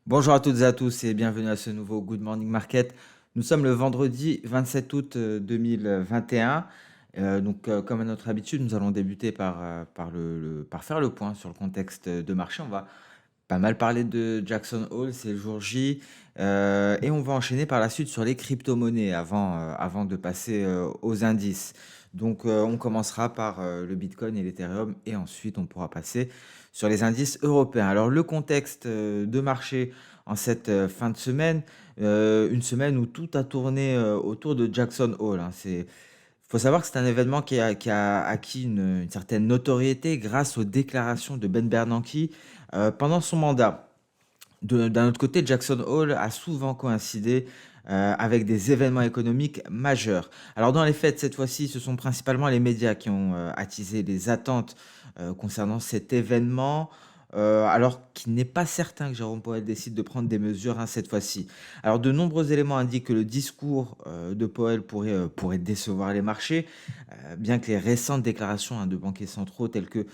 Bonjour à toutes et à tous et bienvenue à ce nouveau Good Morning Market. Nous sommes le vendredi 27 août 2021. Comme à notre habitude, nous allons débuter par faire le point sur le contexte de marché. On va pas mal parler de Jackson Hole, c'est le jour J, et on va enchaîner par la suite sur les crypto-monnaies avant de passer aux indices. On commencera par le Bitcoin et l'Ethereum, et ensuite on pourra passer sur les indices européens. Alors le contexte de marché en cette fin de semaine, une semaine où tout a tourné autour de Jackson Hole, hein. Faut savoir que c'est un événement qui a acquis une certaine notoriété grâce aux déclarations de Ben Bernanke pendant son mandat. D'un autre côté, Jackson Hole a souvent coïncidé avec des événements économiques majeurs. Alors dans les faits, cette fois-ci, ce sont principalement les médias qui ont attisé les attentes concernant cet événement, alors qu'il n'est pas certain que Jérôme Powell décide de prendre des mesures, hein, cette fois-ci. Alors de nombreux éléments indiquent que le discours de Powell pourrait décevoir les marchés, bien que les récentes déclarations, hein, de banquiers centraux tels que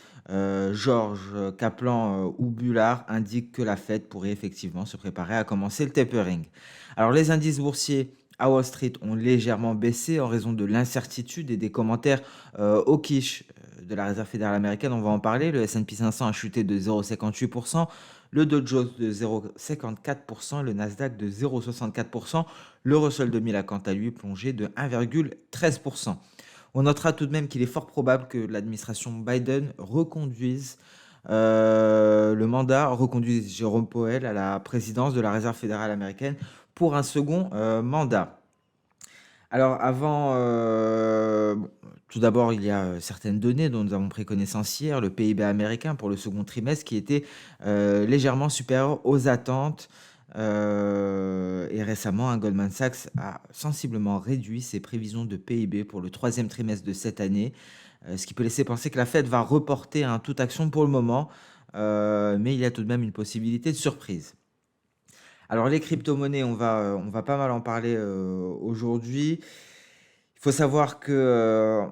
Georges Kaplan ou Bullard indiquent que la Fed pourrait effectivement se préparer à commencer le tapering. Alors les indices boursiers à Wall Street ont légèrement baissé en raison de l'incertitude et des commentaires hawkish de la Réserve fédérale américaine. On va en parler. Le S&P 500 a chuté de 0,58%, le Dow Jones de 0,54% et le Nasdaq de 0,64%. Le Russell 2000 a quant à lui plongé de 1,13%. On notera tout de même qu'il est fort probable que l'administration Biden reconduise Jérôme Powell à la présidence de la Réserve fédérale américaine pour un second mandat. Alors tout d'abord, il y a certaines données dont nous avons pris connaissance hier, le PIB américain pour le second trimestre qui était légèrement supérieur aux attentes. Et récemment, un Goldman Sachs a sensiblement réduit ses prévisions de PIB pour le troisième trimestre de cette année, ce qui peut laisser penser que la Fed va reporter, hein, toute action pour le moment, mais il y a tout de même une possibilité de surprise. Alors les crypto-monnaies, on va pas mal en parler aujourd'hui. Il faut savoir que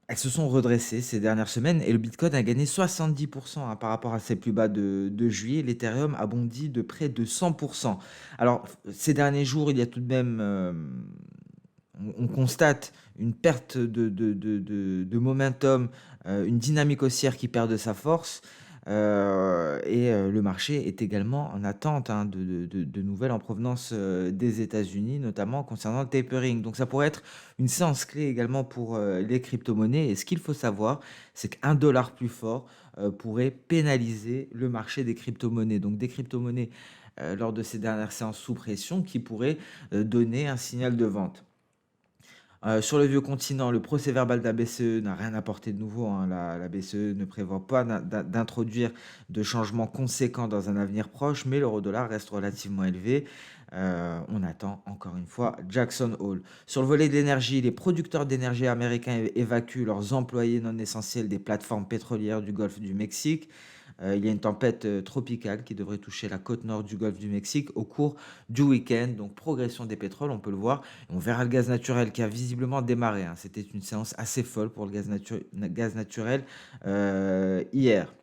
elles se sont redressées ces dernières semaines et le Bitcoin a gagné 70%, hein, par rapport à ses plus bas de juillet. L'Ethereum a bondi de près de 100%. Alors ces derniers jours, il y a tout de même, on constate une perte de momentum, une dynamique haussière qui perd de sa force. Le marché est également en attente, hein, de nouvelles en provenance des États-Unis, notamment concernant le tapering. Donc ça pourrait être une séance clé également pour les crypto-monnaies. Et ce qu'il faut savoir, c'est qu'un dollar plus fort pourrait pénaliser le marché des crypto-monnaies. Donc des crypto-monnaies lors de ces dernières séances sous pression qui pourraient donner un signal de vente. Sur le vieux continent, le procès-verbal de la BCE n'a rien apporté de nouveau, hein. La BCE ne prévoit pas d'introduire de changements conséquents dans un avenir proche, mais l'euro-dollar reste relativement élevé. On attend encore une fois Jackson Hole. Sur le volet de l'énergie, les producteurs d'énergie américains évacuent leurs employés non essentiels des plateformes pétrolières du Golfe du Mexique. Il y a une tempête tropicale qui devrait toucher la côte nord du golfe du Mexique au cours du week-end. Donc progression des pétroles, on peut le voir. Et on verra le gaz naturel qui a visiblement démarré, hein. C'était une séance assez folle pour le gaz naturel hier.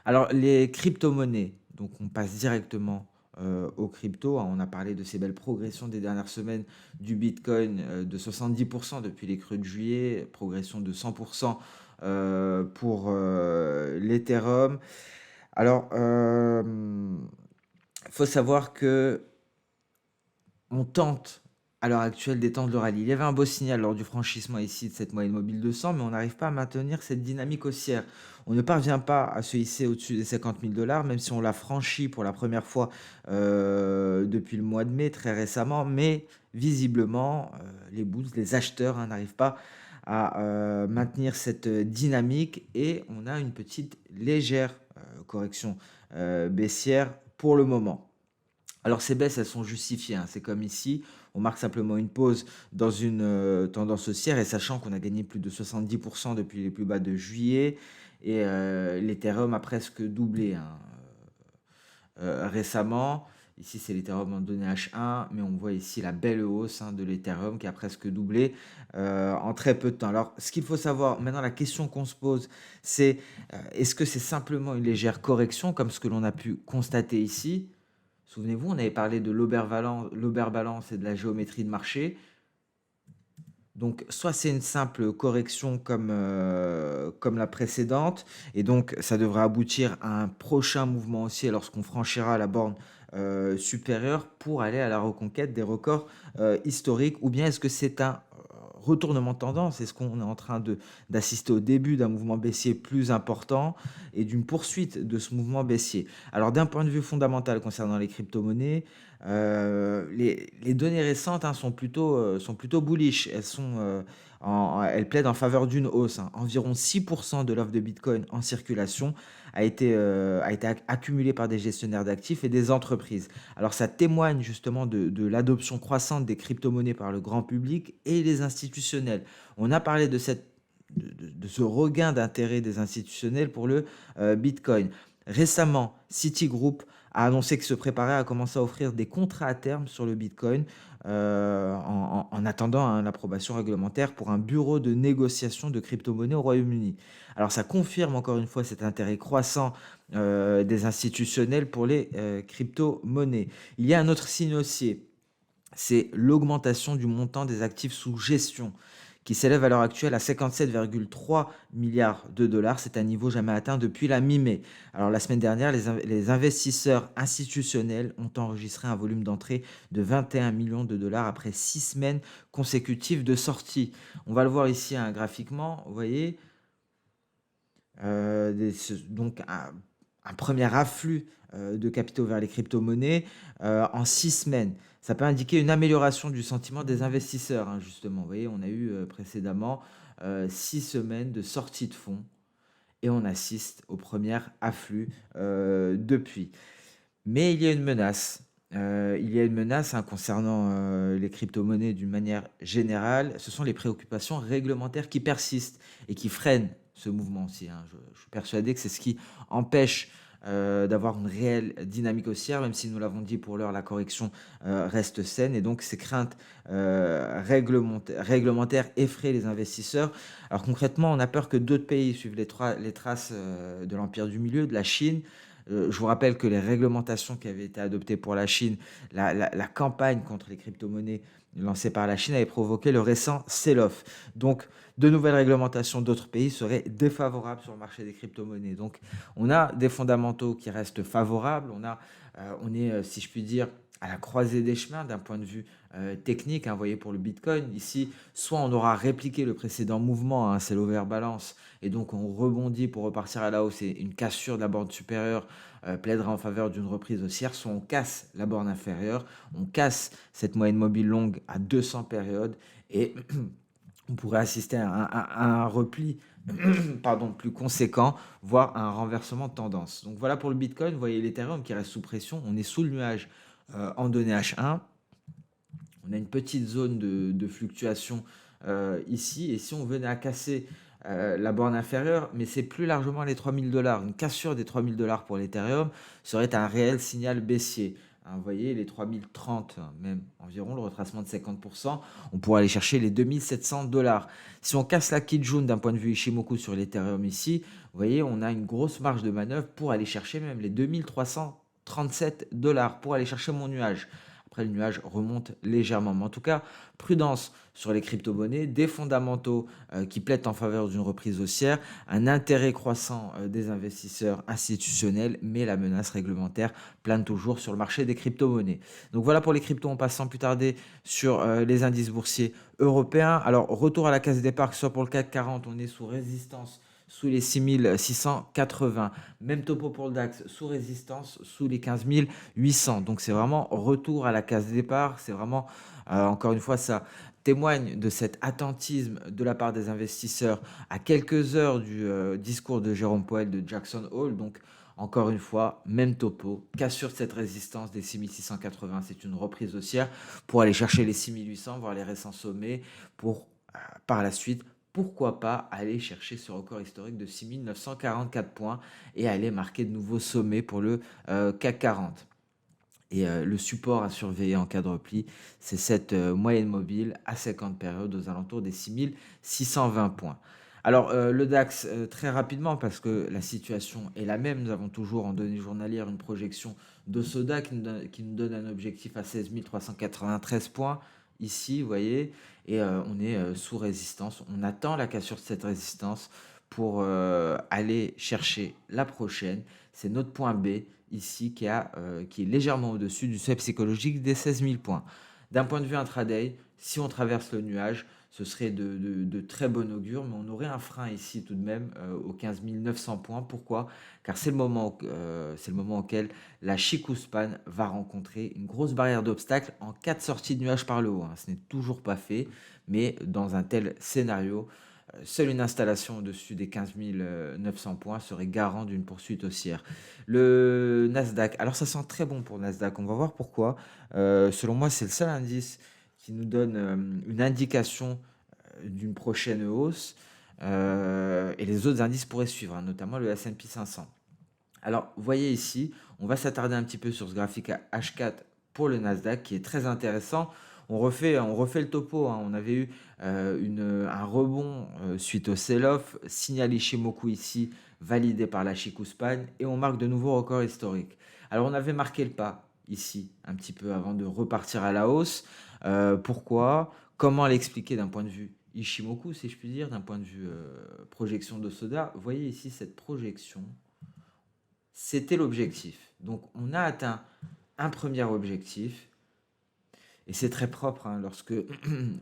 Alors les crypto-monnaies, donc on passe directement aux cryptos, hein. On a parlé de ces belles progressions des dernières semaines du Bitcoin, de 70% depuis les creux de juillet, progression de 100% pour l'Ethereum. Alors, il faut savoir que on tente à l'heure actuelle d'étendre le rallye. Il y avait un beau signal lors du franchissement ici de cette moyenne mobile de 100, mais on n'arrive pas à maintenir cette dynamique haussière. On ne parvient pas à se hisser au-dessus des 50 000 dollars, même si on l'a franchi pour la première fois depuis le mois de mai, très récemment, mais visiblement, les bulls, les acheteurs, hein, n'arrivent pas à maintenir cette dynamique et on a une petite légère correction baissière pour le moment. Alors ces baisses, elles sont justifiées, hein. C'est comme ici, on marque simplement une pause dans une tendance haussière et sachant qu'on a gagné plus de 70% depuis les plus bas de juillet et l'Ethereum a presque doublé, hein, récemment. Ici, c'est l'Ethereum en données H1, mais on voit ici la belle hausse, hein, de l'Ethereum qui a presque doublé en très peu de temps. Alors, ce qu'il faut savoir, maintenant, la question qu'on se pose, c'est est-ce que c'est simplement une légère correction, comme ce que l'on a pu constater ici, Souvenez-vous, on avait parlé de l'Oberbalance et de la géométrie de marché. Donc, soit c'est une simple correction comme la précédente, et donc ça devrait aboutir à un prochain mouvement haussier lorsqu'on franchira la borne supérieure pour aller à la reconquête des records historiques, ou bien est-ce que c'est un retournement de tendance? Est-ce qu'on est en train d'assister au début d'un mouvement baissier plus important et d'une poursuite de ce mouvement baissier? Alors, d'un point de vue fondamental concernant les crypto-monnaies, les données récentes hein, sont plutôt bullish. Elles plaident en faveur d'une hausse, hein. Environ 6% de l'offre de Bitcoin en circulation a été accumulée par des gestionnaires d'actifs et des entreprises. Alors ça témoigne justement de l'adoption croissante des crypto-monnaies par le grand public et les institutionnels. On a parlé de ce regain d'intérêt des institutionnels pour le Bitcoin. Récemment, Citigroup a annoncé qu'il se préparait à commencer à offrir des contrats à terme sur le Bitcoin en attendant hein, l'approbation réglementaire pour un bureau de négociation de crypto-monnaies au Royaume-Uni. Alors ça confirme encore une fois cet intérêt croissant des institutionnels pour les crypto-monnaies. Il y a un autre signe haussier, c'est l'augmentation du montant des actifs sous gestion qui s'élève à l'heure actuelle à 57,3 milliards de dollars. C'est un niveau jamais atteint depuis la mi-mai. Alors la semaine dernière, les investisseurs institutionnels ont enregistré un volume d'entrée de 21 millions de dollars après 6 semaines consécutives de sortie. On va le voir ici hein, graphiquement, vous voyez, donc un premier afflux de capitaux vers les crypto-monnaies en 6 semaines. Ça peut indiquer une amélioration du sentiment des investisseurs, hein, justement. Vous voyez, on a eu précédemment 6 semaines de sortie de fonds et on assiste au premier afflux depuis. Mais il y a une menace. Il y a une menace hein, concernant les crypto-monnaies d'une manière générale. Ce sont les préoccupations réglementaires qui persistent et qui freinent ce mouvement aussi, hein. Je suis persuadé que c'est ce qui empêche d'avoir une réelle dynamique haussière, même si nous l'avons dit pour l'heure, la correction reste saine. Et donc ces craintes réglementaires effraient les investisseurs. Alors concrètement, on a peur que d'autres pays suivent les traces de l'Empire du Milieu, de la Chine. Je vous rappelle que les réglementations qui avaient été adoptées pour la Chine, la campagne contre les crypto-monnaies lancée par la Chine avait provoqué le récent sell-off. Donc, de nouvelles réglementations d'autres pays seraient défavorables sur le marché des crypto-monnaies. Donc, on a des fondamentaux qui restent favorables. On est, si je puis dire, à la croisée des chemins d'un point de vue technique. Hein, vous voyez, pour le Bitcoin, ici, soit on aura répliqué le précédent mouvement, hein, c'est l'overbalance, et donc on rebondit pour repartir à la hausse et une cassure de la borne supérieure plaidera en faveur d'une reprise haussière, soit on casse la borne inférieure, on casse cette moyenne mobile longue à 200 périodes et on pourrait assister à un repli pardon, plus conséquent, voire à un renversement de tendance. Donc voilà pour le Bitcoin, vous voyez l'Ethereum qui reste sous pression, on est sous le nuage en données H1, on a une petite zone de fluctuation ici, et si on venait à casser la borne inférieure, mais c'est plus largement les 3000 dollars. Une cassure des 3000 dollars pour l'Ethereum serait un réel signal baissier. Hein, vous voyez, les 3030, même environ, le retracement de 50%, on pourrait aller chercher les 2700 dollars. Si on casse la Kijun d'un point de vue Ishimoku sur l'Ethereum ici, vous voyez, on a une grosse marge de manœuvre pour aller chercher même les 2337 dollars, pour aller chercher mon nuage. Après, le nuage remonte légèrement. Mais en tout cas, prudence sur les crypto-monnaies, des fondamentaux qui plaident en faveur d'une reprise haussière, un intérêt croissant des investisseurs institutionnels, mais la menace réglementaire plane toujours sur le marché des crypto-monnaies. Donc voilà pour les cryptos, on passe sans plus tarder sur les indices boursiers européens. Alors, retour à la case départ, que ce soit pour le CAC 40, on est sous résistance sous les 6680. Même topo pour le DAX, sous résistance, sous les 15 800. Donc c'est vraiment retour à la case départ. C'est vraiment, encore une fois, ça témoigne de cet attentisme de la part des investisseurs à quelques heures du discours de Jérôme Powell de Jackson Hole. Donc encore une fois, même topo, cassure cette résistance des 6680. C'est une reprise haussière pour aller chercher les 6800, voir les récents sommets, pour par la suite pourquoi pas aller chercher ce record historique de 6944 points et aller marquer de nouveaux sommets pour le CAC 40. Et le support à surveiller en cas de repli, c'est cette moyenne mobile à 50 périodes aux alentours des 6620 points. Alors, le DAX, très rapidement parce que la situation est la même. Nous avons toujours en données journalières une projection de Soda qui nous donne un objectif à 16 393 points ici, vous voyez? Et on est, sous résistance. On attend la cassure de cette résistance pour, aller chercher la prochaine. C'est notre point B ici qui est légèrement au-dessus du seuil psychologique des 16 000 points. D'un point de vue intraday, si on traverse le nuage, ce serait de très bon augure, mais on aurait un frein ici tout de même aux 15 900 points. Pourquoi? Car c'est le moment auquel la Chikuspan va rencontrer une grosse barrière d'obstacle en cas de sortie de nuage par le haut, hein. Ce n'est toujours pas fait, mais dans un tel scénario, seule une installation au-dessus des 15 900 points serait garant d'une poursuite haussière. Le Nasdaq, alors ça sent très bon pour le Nasdaq, on va voir pourquoi. Selon moi, c'est le seul indice qui nous donne une indication d'une prochaine hausse. Et les autres indices pourraient suivre, hein, notamment le S&P 500. Alors, vous voyez ici, on va s'attarder un petit peu sur ce graphique à H4 pour le Nasdaq qui est très intéressant. On refait le topo, hein. On avait eu un rebond suite au sell-off, signal Ishimoku ici, validé par la Chikuspan, et on marque de nouveaux records historiques. Alors, on avait marqué le pas ici, un petit peu avant de repartir à la hausse. Pourquoi? Comment l'expliquer d'un point de vue Ishimoku, si je puis dire, d'un point de vue projection de Soda? Vous voyez ici cette projection. C'était l'objectif. Donc, on a atteint un premier objectif. Et c'est très propre, hein, lorsque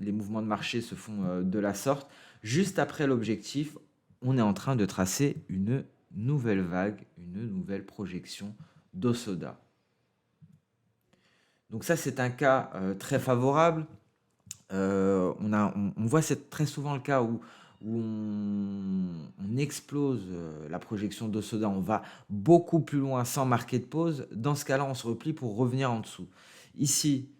les mouvements de marché se font de la sorte. Juste après l'objectif, on est en train de tracer une nouvelle vague, une nouvelle projection d'Osoda. Donc ça, c'est un cas très favorable. On voit très souvent le cas où on explose la projection d'Osoda, on va beaucoup plus loin sans marquer de pause. Dans ce cas-là, on se replie pour revenir en dessous. Ici,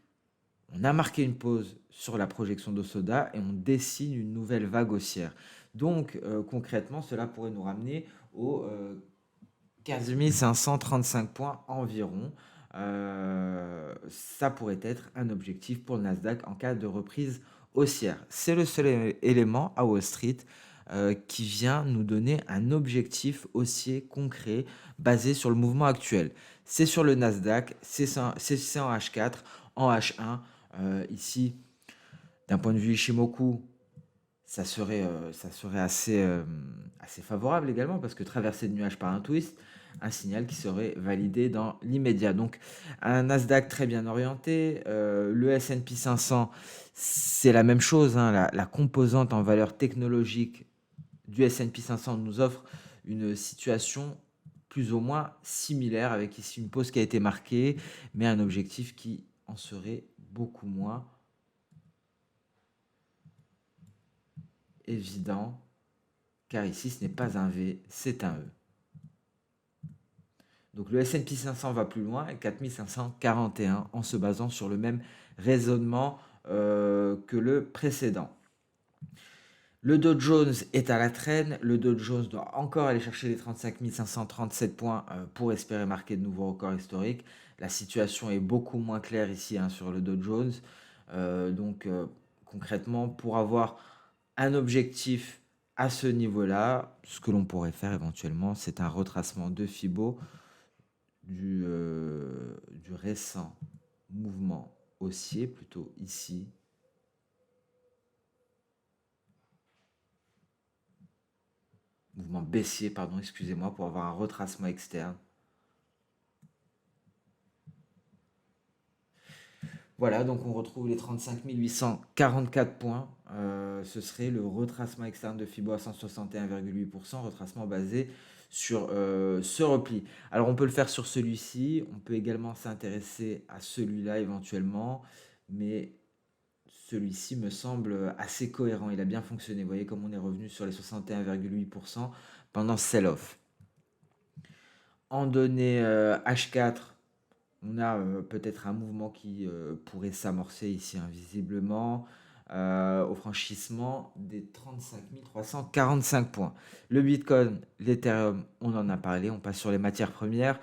on a marqué une pause sur la projection d'Osoda et on dessine une nouvelle vague haussière. Donc, concrètement, cela pourrait nous ramener aux 15 535 points environ. Ça pourrait être un objectif pour le Nasdaq en cas de reprise haussière. C'est le seul élément à Wall Street qui vient nous donner un objectif haussier concret basé sur le mouvement actuel. C'est sur le Nasdaq, c'est en H4, en H1. Ici, d'un point de vue Ishimoku, ça serait assez favorable également parce que traverser le nuage par un twist, un signal qui serait validé dans l'immédiat. Donc un Nasdaq très bien orienté, le S&P 500, c'est la même chose, hein, la composante en valeur technologique du S&P 500 nous offre une situation plus ou moins similaire avec ici une pause qui a été marquée, mais un objectif qui en serait beaucoup moins évident, car ici ce n'est pas un V, c'est un E. Donc le S&P 500 va plus loin, 4541, en se basant sur le même raisonnement que le précédent. Le Dow Jones est à la traîne, le Dow Jones doit encore aller chercher les 35 537 points pour espérer marquer de nouveaux records historiques. La situation est beaucoup moins claire ici, hein, sur le Dow Jones. Donc concrètement, pour avoir un objectif à ce niveau-là, ce que l'on pourrait faire éventuellement, c'est un retracement de Fibo du récent mouvement haussier, plutôt ici. Mouvement baissier, pardon, excusez-moi, pour avoir un retracement externe. Voilà, donc on retrouve les 35 844 points. Ce serait le retracement externe de Fibo à 161,8%, retracement basé sur ce repli. Alors on peut le faire sur celui-ci, on peut également s'intéresser à celui-là éventuellement, mais celui-ci me semble assez cohérent, il a bien fonctionné. Vous voyez comme on est revenu sur les 61,8% pendant ce sell-off. En données H4, on a peut-être un mouvement qui pourrait s'amorcer ici invisiblement au franchissement des 35 345 points. Le Bitcoin, l'Ethereum, on en a parlé, on passe sur les matières premières.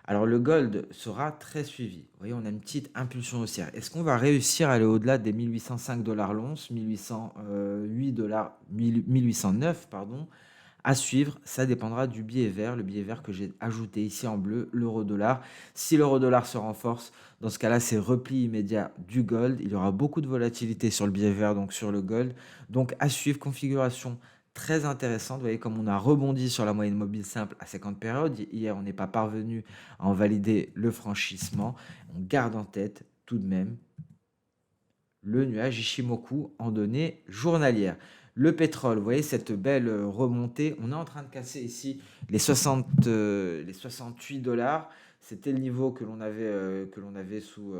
Alors le gold sera très suivi. Vous voyez, on a une petite impulsion haussière. Est-ce qu'on va réussir à aller au-delà des 1805 dollars l'once, 1808 dollars, 1809, pardon, à suivre? Ça dépendra du billet vert, le billet vert que j'ai ajouté ici en bleu, l'euro-dollar. Si l'euro-dollar se renforce, dans ce cas-là, c'est repli immédiat du gold. Il y aura beaucoup de volatilité sur le billet vert, donc sur le gold. Donc à suivre, configuration très intéressante. Vous voyez comme on a rebondi sur la moyenne mobile simple à 50 périodes. Hier, on n'est pas parvenu à en valider le franchissement. On garde en tête tout de même le nuage Ishimoku en données journalières. Le pétrole, vous voyez cette belle remontée. On est en train de casser ici les 68 dollars. C'était le niveau que l'on avait sous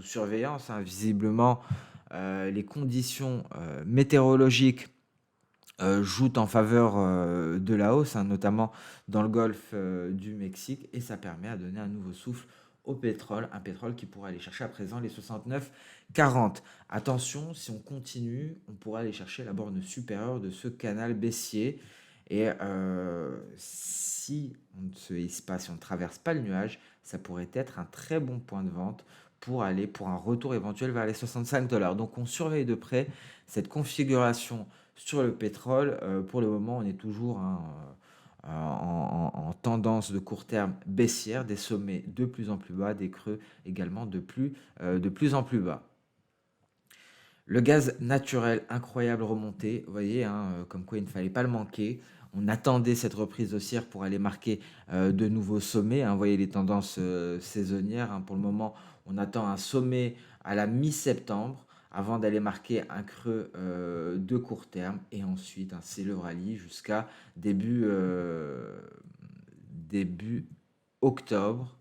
surveillance, hein. Visiblement, les conditions météorologiques jouent en faveur de la hausse, hein, notamment dans le golfe du Mexique, et ça permet à donner un nouveau souffle au pétrole, un pétrole qui pourrait aller chercher à présent les 69,40. Attention, si on continue, on pourrait aller chercher la borne supérieure de ce canal baissier, et si on ne se hisse pas, si on ne traverse pas le nuage, ça pourrait être un très bon point de vente pour aller pour un retour éventuel vers les 65 dollars. Donc on surveille de près cette configuration sur le pétrole. Pour le moment, on est toujours, hein, en tendance de court terme baissière, des sommets de plus en plus bas, des creux également de plus en plus bas. Le gaz naturel, incroyable remontée, vous voyez, hein, comme quoi il ne fallait pas le manquer. On attendait cette reprise haussière pour aller marquer de nouveaux sommets, hein. Vous voyez les tendances saisonnières, hein. Pour le moment, on attend un sommet à la mi-septembre avant d'aller marquer un creux de court terme. Et ensuite, hein, c'est le rallye jusqu'à début octobre.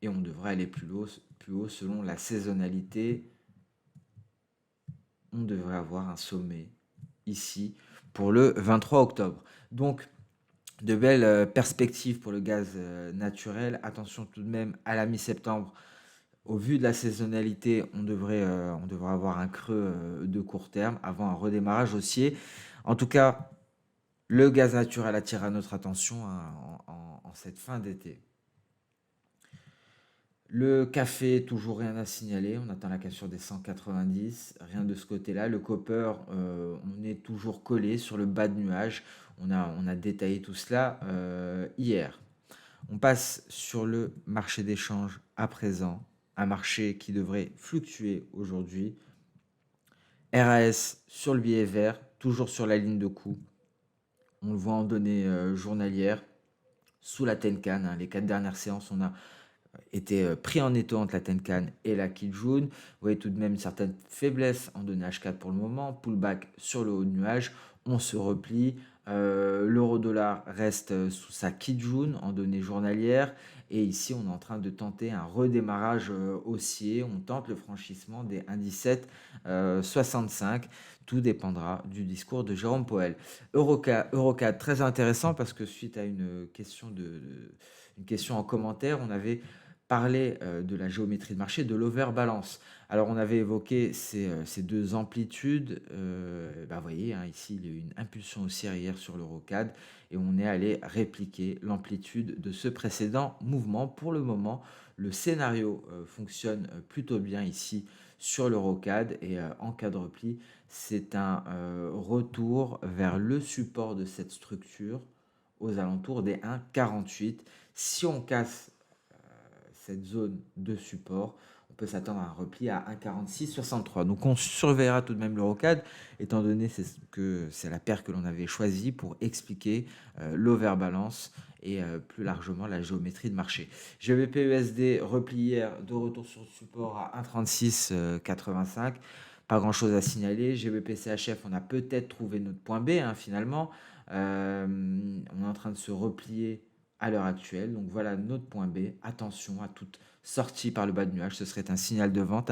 Et on devrait aller plus haut selon la saisonnalité. On devrait avoir un sommet ici pour le 23 octobre. Donc, de belles perspectives pour le gaz naturel. Attention tout de même à la mi-septembre. Au vu de la saisonnalité, on devrait avoir un creux de court terme avant un redémarrage haussier. En tout cas, le gaz naturel attire à notre attention, hein, en cette fin d'été. Le café, toujours rien à signaler. On attend la cassure des 190. Rien de ce côté-là. Le copper, on est toujours collé sur le bas de nuage. On a détaillé tout cela hier. On passe sur le marché d'échange à présent. Un marché qui devrait fluctuer aujourd'hui. RAS sur le billet vert, toujours sur la ligne de coût. On le voit en données journalières. Sous la Tenkan, hein, les 4 dernières séances, on a était pris en étau entre la Tenkan et la Kijun. Vous voyez tout de même une certaine faiblesse en données H4 pour le moment. Pullback sur le haut de nuage. On se replie. L'euro-dollar reste sous sa Kijun en données journalières. Et ici, on est en train de tenter un redémarrage haussier. On tente le franchissement des 1,1765. Tout dépendra du discours de Jérôme Powell. Eurocad, très intéressant parce que suite à une question en commentaire, on avait parler de la géométrie de marché, de l'overbalance. Alors on avait évoqué ces deux amplitudes. Vous voyez, hein, ici il y a eu une impulsion haussière hier sur l'Eurocad et on est allé répliquer l'amplitude de ce précédent mouvement. Pour le moment, le scénario fonctionne plutôt bien ici sur l'Eurocad et en cas de repli, c'est un retour vers le support de cette structure aux alentours des 1,48. Si on casse cette zone de support, on peut s'attendre à un repli à 1,4663. Donc on surveillera tout de même l'Eurocad, étant donné que c'est la paire que l'on avait choisie pour expliquer l'overbalance et plus largement la géométrie de marché. GBP-USD repli hier, de retour sur le support à 1,3685. Pas grand chose à signaler. GBP-CHF, on a peut-être trouvé notre point B, hein, finalement. On est en train de se replier à l'heure actuelle. Donc voilà notre point B. Attention à toute sortie par le bas de nuage. Ce serait un signal de vente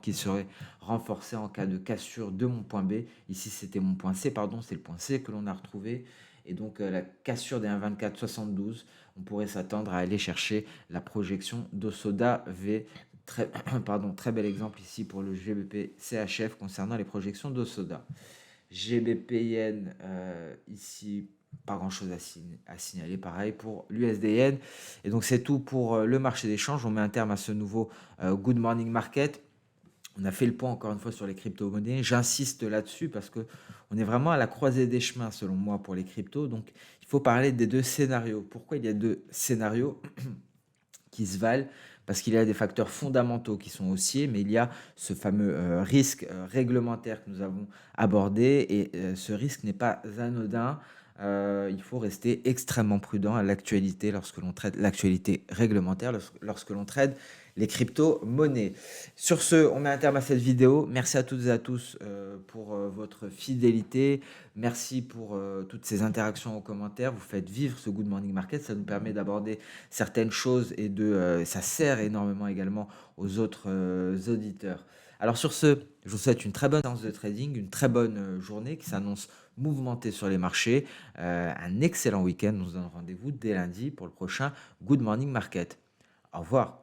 qui serait renforcé en cas de cassure de mon point B. Ici, c'était mon point C, pardon, c'est le point C que l'on a retrouvé. Et donc la cassure des 1,2472, on pourrait s'attendre à aller chercher la projection d'Osoda V. Très, très bel exemple ici pour le GBP CHF concernant les projections d'Osoda. GBP Yen ici pas grand-chose à signaler, pareil pour l'USDN. Et donc c'est tout pour le marché des changes. On met un terme à ce nouveau Good Morning Market. On a fait le point encore une fois sur les crypto-monnaies. J'insiste là-dessus parce que on est vraiment à la croisée des chemins selon moi pour les cryptos. Donc il faut parler des deux scénarios. Pourquoi il y a deux scénarios qui se valent? Parce qu'il y a des facteurs fondamentaux qui sont haussiers, mais il y a ce fameux risque réglementaire que nous avons abordé, et ce risque n'est pas anodin. Il faut rester extrêmement prudent à l'actualité lorsque l'on traite l'actualité réglementaire, lorsque l'on traite les crypto-monnaies. Sur ce, on met un terme à cette vidéo. Merci à toutes et à tous pour votre fidélité. Merci pour toutes ces interactions aux commentaires. Vous faites vivre ce Good Morning Market. Ça nous permet d'aborder certaines choses et ça sert énormément également aux autres auditeurs. Alors sur ce, je vous souhaite une très bonne séance de trading, une très bonne journée qui s'annonce mouvementée sur les marchés, un excellent week-end. On se donne rendez-vous dès lundi pour le prochain Good Morning Market. Au revoir.